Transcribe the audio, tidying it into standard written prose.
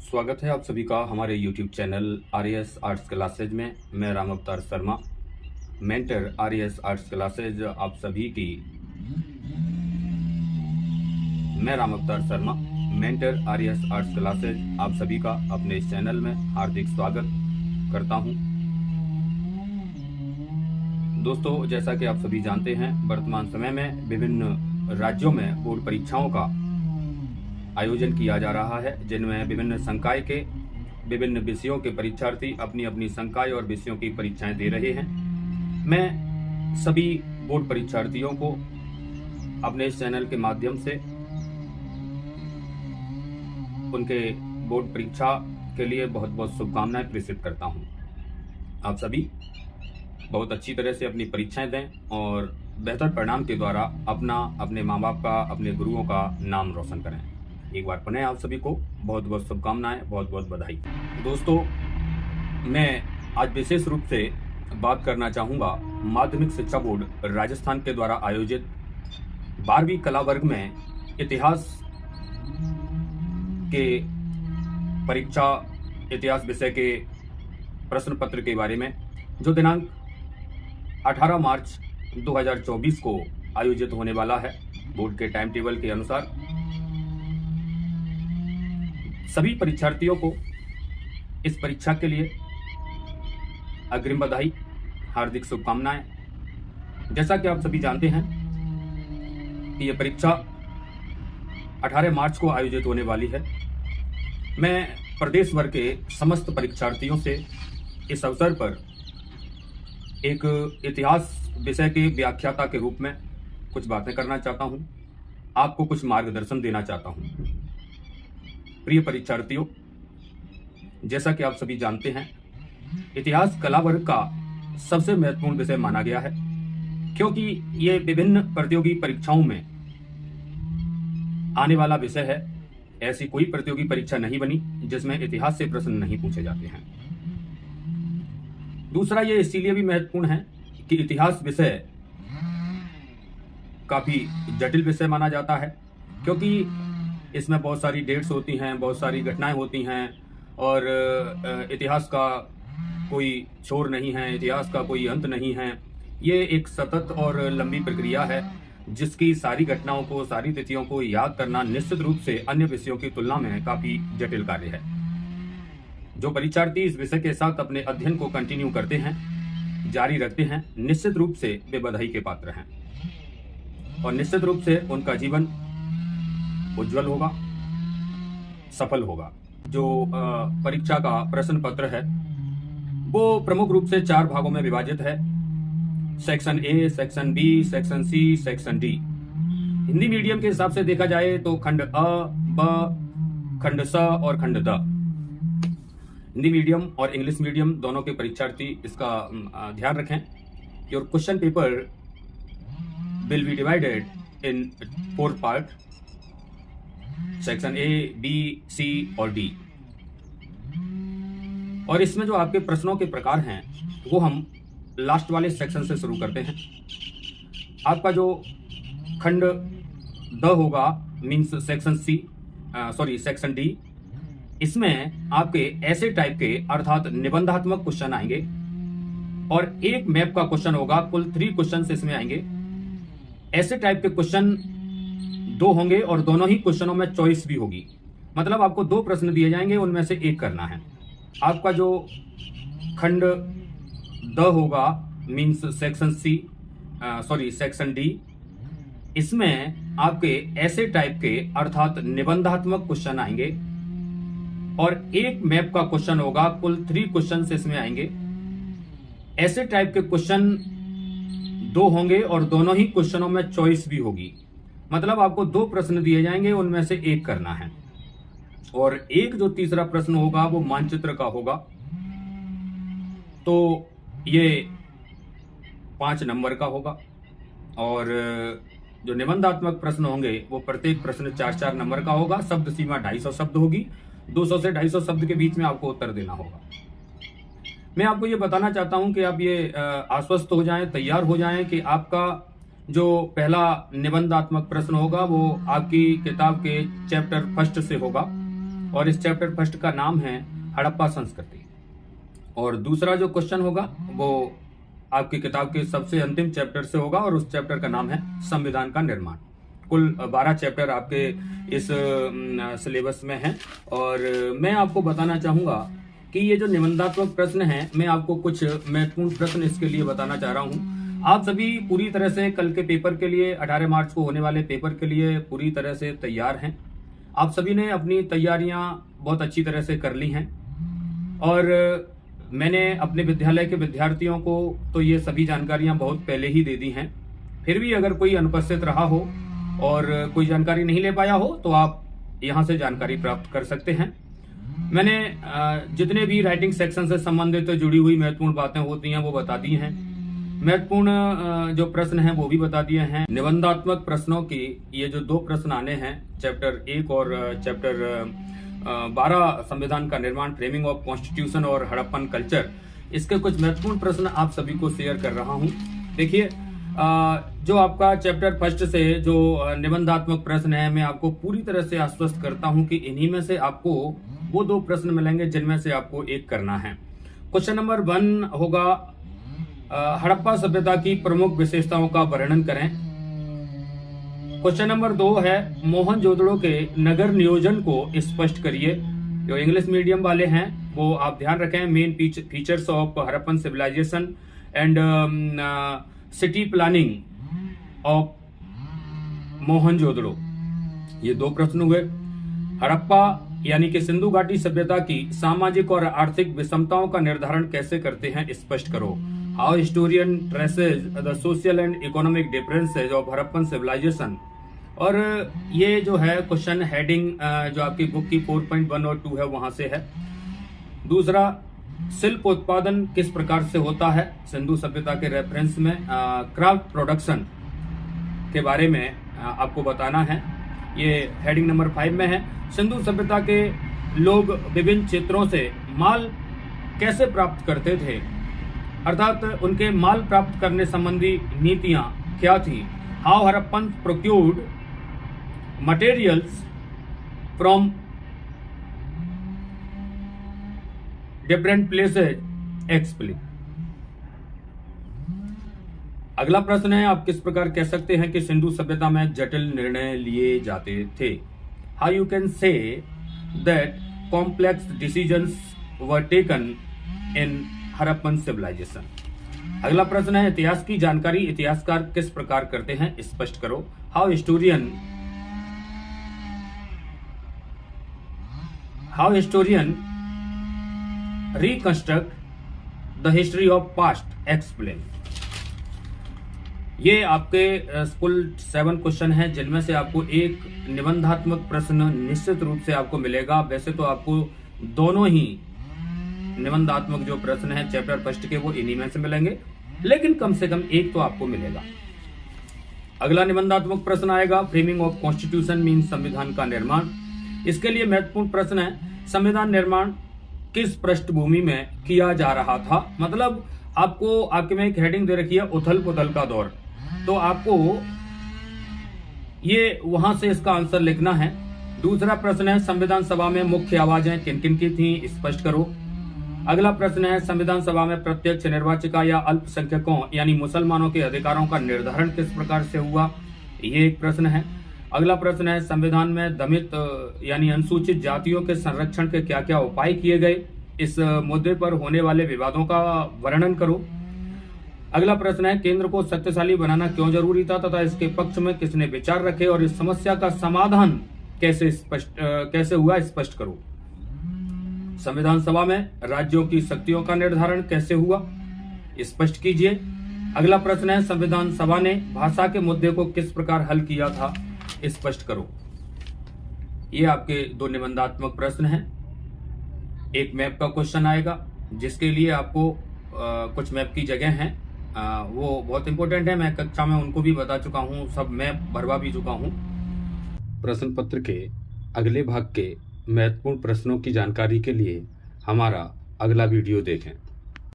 स्वागत है आप सभी का हमारे YouTube channel RS arts classes में। मैं राम अवतार Sharma, mentor RS arts classes आप सभी की मैं राम अवतार Sharma, mentor RS arts classes आप सभी का अपने इस चैनल में हार्दिक स्वागत करता हूं। दोस्तों, जैसा कि आप सभी जानते हैं, वर्तमान समय में विभिन्न राज्यों में बोर्ड परीक्षाओं का आयोजन किया जा रहा है, जिनमें विभिन्न संकाय के विभिन्न विषयों के परीक्षार्थी अपनी अपनी संकाय और विषयों की परीक्षाएं दे रहे हैं। मैं सभी बोर्ड परीक्षार्थियों को अपने इस चैनल के माध्यम से उनके बोर्ड परीक्षा के लिए बहुत बहुत शुभकामनाएं प्रेषित करता हूं। आप सभी बहुत अच्छी तरह से अपनी परीक्षाएं दें और बेहतर परिणाम के द्वारा अपने माँ बाप का, अपने गुरुओं का नाम रोशन करें। एक बार पुनः आप सभी को बहुत बहुत शुभकामनाएं, बहुत बहुत बधाई। दोस्तों, मैं आज विशेष रूप से बात करना चाहूँगा माध्यमिक शिक्षा बोर्ड राजस्थान के द्वारा आयोजित 12वीं कला वर्ग में इतिहास के परीक्षा, इतिहास विषय के प्रश्न पत्र के बारे में, जो दिनांक 18 मार्च 2024 को आयोजित होने वाला है। बोर्ड के टाइम टेबल के अनुसार सभी परीक्षार्थियों को इस परीक्षा के लिए अग्रिम बधाई, हार्दिक शुभकामनाएं। जैसा कि आप सभी जानते हैं कि यह परीक्षा 18 मार्च को आयोजित होने वाली है। मैं प्रदेश भर के समस्त परीक्षार्थियों से इस अवसर पर एक इतिहास विषय के व्याख्याता के रूप में कुछ बातें करना चाहता हूं, आपको कुछ मार्गदर्शन देना चाहता हूं। प्रिय परीक्षार्थियों, जैसा कि आप सभी जानते हैं, इतिहास कला वर्ग का सबसे महत्वपूर्ण विषय माना गया है, क्योंकि ये विभिन्न प्रतियोगी परीक्षाओं में आने वाला विषय है। ऐसी कोई प्रतियोगी परीक्षा नहीं बनी जिसमें इतिहास से प्रश्न नहीं पूछे जाते हैं। दूसरा, ये इसीलिए भी महत्वपूर्ण है कि इतिहास विषय काफी जटिल विषय माना जाता है, क्योंकि इसमें बहुत सारी डेट्स होती हैं, बहुत सारी घटनाएं होती हैं और इतिहास का कोई छोर नहीं है, इतिहास का कोई अंत नहीं है। ये एक सतत और लंबी प्रक्रिया है, जिसकी सारी घटनाओं को, सारी तिथियों को याद करना निश्चित रूप से अन्य विषयों की तुलना में काफी जटिल कार्य है। जो परीक्षार्थी इस विषय के साथ अपने अध्ययन को कंटिन्यू करते हैं, जारी रखते हैं, निश्चित रूप से वे बधाई के पात्र हैं और निश्चित रूप से उनका जीवन उज्जवल होगा, सफल होगा। जो परीक्षा का प्रश्न पत्र है वो प्रमुख रूप से 4 भागों में विभाजित है: section A, section B, section C, section D. Hindi medium के हिसाब से देखा जाए तो खंड अ, ब, खंड स और खंड द। हिंदी मीडियम और इंग्लिश मीडियम दोनों के परीक्षार्थी इसका ध्यान रखें। Your question paper will be divided in 4 part: section A, B, C और डी। और इसमें जो आपके प्रश्नों के प्रकार हैं वो हम लास्ट वाले सेक्शन से शुरू करते हैं। आपका जो खंड द होगा, means section C, section D, इसमें आपके ऐसे टाइप के अर्थात निबंधात्मक क्वेश्चन आएंगे और एक मैप का क्वेश्चन होगा। कुल 3 क्वेश्चन इसमें आएंगे। ऐसे टाइप के क्वेश्चन 2 होंगे और दोनों ही क्वेश्चनों में चॉइस भी होगी। मतलब आपको 2 प्रश्न दिए जाएंगे, उनमें से एक करना है। आपका जो खंड द होगा, means section C, section D, इसमें आपके ऐसे टाइप के अर्थात निबंधात्मक क्वेश्चन आएंगे और एक मैप का क्वेश्चन होगा। कुल 3 क्वेश्चन इसमें आएंगे। ऐसे टाइप के क्वेश्चन 2 होंगे और दोनों ही क्वेश्चनों में चॉइस भी होगी। मतलब आपको 2 प्रश्न दिए जाएंगे, उनमें से एक करना है। और एक जो तीसरा प्रश्न होगा वो मानचित्र का होगा। तो ये 5 नंबर का होगा और जो निबंधात्मक प्रश्न होंगे वो प्रत्येक प्रश्न 4-4 नंबर का होगा। शब्द सीमा 250 शब्द होगी। 200 से 250 शब्द के बीच में आपको उत्तर देना होगा। मैं आपको ये बताना चाहता हूं कि आप ये आश्वस्त हो जाएं, तैयार हो जाएं कि आपका जो पहला निबंधात्मक प्रश्न होगा वो आपकी किताब के चैप्टर 1 से होगा। और इस चैप्टर फर्स्ट का नाम है हड़प्पा संस्कृति। और दूसरा जो क्वेश्चन होगा वो आपकी किताब के सबसे अंतिम चैप्टर से होगा और उस चैप्टर का नाम है संविधान का निर्माण। कुल 12 चैप्टर आपके इस सिलेबस में हैं और मैं आपको बताना चाहूंगा कि ये जो निबंधात्मक प्रश्न हैं, मैं आपको कुछ महत्वपूर्ण प्रश्न इसके लिए बताना चाह रहा हूं। आप सभी पूरी तरह से कल के पेपर के लिए 18 मार्च को होने वाले पेपर के लिए पूरी तरह से तैयार हैं। आप सभी ने अपनी तैयारियां बहुत अच्छी तरह से कर ली हैं और मैंने अपने विद्यालय के विद्यार्थियों को तो ये सभी जानकारियां बहुत पहले ही दे दी हैं। फिर भी अगर कोई अनुपस्थित रहा हो और कोई जानकारी नहीं ले पाया हो तो आप यहाँ से जानकारी प्राप्त कर सकते हैं। मैंने जितने भी राइटिंग सेक्शन से संबंधित जुड़ी हुई महत्वपूर्ण बातें होती हैं वो बता दी हैं। महत्वपूर्ण जो प्रश्न हैं वो भी बता दिए हैं। निबंधात्मक प्रश्नों की ये जो 2 प्रश्न आने हैं, चैप्टर 1 और चैप्टर 12 संविधान का निर्माण, फ्रेमिंग ऑफ कॉन्स्टिट्यूशन और हड़प्पन कल्चर, इसके कुछ महत्वपूर्ण प्रश्न आप सभी को शेयर कर रहा हूं। देखिए, जो आपका चैप्टर फर्स्ट से जो निबंधात्मक प्रश्न है, मैं आपको पूरी तरह से आश्वस्त करता हूं कि इन्हीं में से आपको वो 2 प्रश्न मिलेंगे जिनमें से आपको एक करना है। क्वेश्चन नंबर 1 होगा हड़प्पा सभ्यता की प्रमुख विशेषताओं का वर्णन करें। क्वेश्चन नंबर 2 है मोहनजोदड़ो के नगर नियोजन को स्पष्ट करिए। जो इंग्लिश मीडियम वाले हैं वो आप ध्यान रखें, main features of Harappan civilisation and city planning of Mohenjodaro. ये 2 प्रश्न हुए। हड़प्पा यानी कि सिंधु घाटी सभ्यता की सामाजिक और आर्थिक विषमताओं का निर्धारण कैसे करते हैं, स्पष्ट करो। How historian traces the social and economic differences of Harappan civilisation. और ये जो है क्वेश्चन हेडिंग जो आपकी बुक की 4.1 और 2 है वहां से है। दूसरा, शिल्प उत्पादन किस प्रकार से होता है सिंधु सभ्यता के रेफरेंस में। क्राफ्ट प्रोडक्शन के बारे में आपको बताना है, ये हेडिंग नंबर 5 में है। सिंधु सभ्यता के लोग विभिन्न क्षेत्रों से माल कैसे प्राप्त करते थे, अर्थात उनके माल प्राप्त करने संबंधी नीतियां क्या थी। How Harappan procured materials from different places explain. अगला प्रश्न है, आप किस प्रकार कह सकते हैं कि सिंधु सभ्यता में जटिल निर्णय लिए जाते थे। How you can say that complex decisions were taken in Harappan civilisation. अगला प्रश्न है, इतिहास की जानकारी इतिहासकार किस प्रकार करते हैं, स्पष्ट करो। How historian reconstruct the history of past, explain. ये आपके कुल 7 क्वेश्चन हैं जिनमें से आपको एक निबंधात्मक प्रश्न निश्चित रूप से आपको मिलेगा। वैसे तो आपको दोनों ही निबंधात्मक जो प्रश्न है चैप्टर फर्स्ट के वो इन्हीं में से मिलेंगे, लेकिन कम से कम एक तो आपको मिलेगा। अगला निबंधात्मक प्रश्न आएगा, फ्रेमिंग ऑफ कॉन्स्टिट्यूशन मीन संविधान का निर्माण। इसके लिए महत्वपूर्ण प्रश्न है, संविधान निर्माण किस पृष्ठभूमि में किया जा रहा था। मतलब आपको आपके में एक हेडिंग दे रखी है उथल पुथल का दौर, तो आपको ये वहां से इसका आंसर लिखना है। दूसरा प्रश्न है, संविधान सभा में मुख्य आवाजें किन किन की थी, स्पष्ट करो। अगला प्रश्न है, संविधान सभा में प्रत्यक्ष निर्वाचिका या अल्पसंख्यकों यानी मुसलमानों के अधिकारों का निर्धारण किस प्रकार से हुआ, ये एक प्रश्न है। अगला प्रश्न है, संविधान में दमित यानी अनुसूचित जातियों के संरक्षण के क्या क्या उपाय किए गए, इस मुद्दे पर होने वाले विवादों का वर्णन करो। अगला प्रश्न है, केंद्र को शक्तिशाली बनाना क्यों जरूरी था तथा इसके पक्ष में किसने विचार रखे और इस समस्या का समाधान कैसे हुआ, स्पष्ट करो। संविधान सभा में राज्यों की शक्तियों का निर्धारण कैसे हुआ, स्पष्ट कीजिए। अगला प्रश्न है, संविधान सभा ने भाषा के मुद्दे को किस प्रकार हल किया था, स्पष्ट करो। ये आपके 2 निबंधात्मक प्रश्न हैं। एक मैप का क्वेश्चन आएगा जिसके लिए आपको कुछ मैप की जगह हैं, वो बहुत इंपॉर्टेंट है। मैं कक्षा में उनको भी बता चुका हूँ, सब मैप भरवा भी चुका हूँ। प्रश्न पत्र के अगले भाग के महत्वपूर्ण प्रश्नों की जानकारी के लिए हमारा अगला वीडियो देखें।